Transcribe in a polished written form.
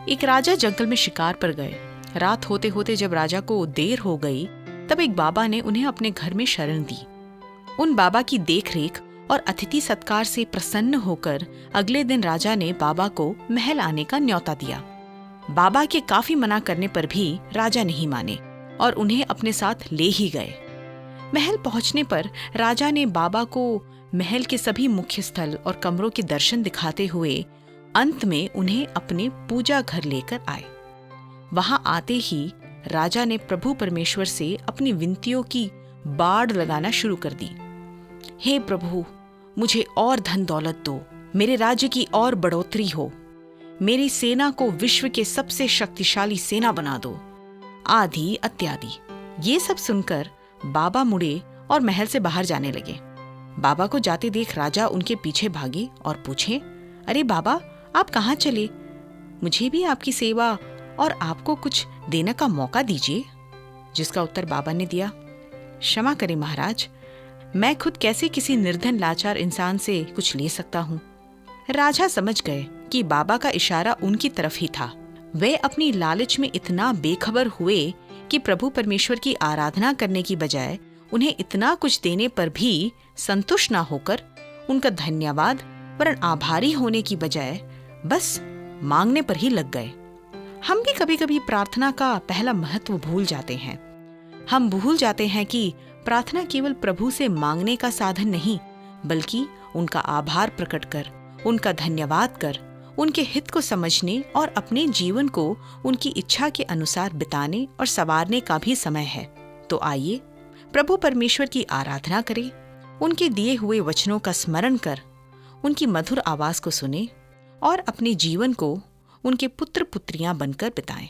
एक राजा जंगल में शिकार पर गए। रात होते होते जब राजा को देर हो गई, तब एक बाबा ने उन्हें अपने घर में शरण दी। उन बाबा की देखरेख और अतिथि सत्कार से प्रसन्न होकर अगले दिन राजा ने बाबा को महल आने का न्योता दिया। बाबा के काफी मना करने पर भी राजा नहीं माने और उन्हें अपने साथ ले ही गए। महल पहुंचने पर राजा ने बाबा को महल के सभी मुख्य स्थल और कमरों के दर्शन दिखाते हुए अंत में उन्हें अपने पूजा घर लेकर आए। वहां आते ही राजा ने प्रभु परमेश्वर से अपनी विनतियों की बाढ़ लगाना शुरू कर दी। हे प्रभु, मुझे और धन दौलत दो, मेरे राज्य की और बढ़ोतरी हो, मेरी सेना को विश्व के सबसे शक्तिशाली सेना बना दो, आदि इत्यादि। ये सब सुनकर बाबा मुड़े और महल से बाहर जाने लगे। बाबा को जाते देख राजा उनके पीछे भागे और पूछे, अरे बाबा, आप कहाँ चले? मुझे भी आपकी सेवा और आपको कुछ देने का मौका दीजिए। जिसका उत्तर बाबा ने दिया, क्षमा करें महाराज, मैं खुद कैसे किसी निर्धन लाचार इंसान से कुछ ले सकता हूँ। राजा समझ गए कि बाबा का इशारा उनकी तरफ ही था। वे अपनी लालच में इतना बेखबर हुए कि प्रभु परमेश्वर की आराधना करने की बजाय उन्हें इतना कुछ देने पर भी संतुष्ट न होकर उनका धन्यवाद वरन आभारी होने की बजाय बस मांगने पर ही लग गए। हम भी कभी कभी प्रार्थना का पहला महत्व भूल जाते हैं। हम भूल जाते हैं कि प्रार्थना केवल प्रभु से मांगने का साधन नहीं, बल्कि उनका आभार प्रकट कर, उनका धन्यवाद कर, उनके हित को समझने और अपने जीवन को उनकी इच्छा के अनुसार बिताने और संवारने का भी समय है। तो आइए प्रभु परमेश्वर की आराधना करें, उनके दिए हुए वचनों का स्मरण कर, उनकी मधुर आवाज को सुने और अपने जीवन को उनके पुत्र पुत्रियां बनकर बिताएं।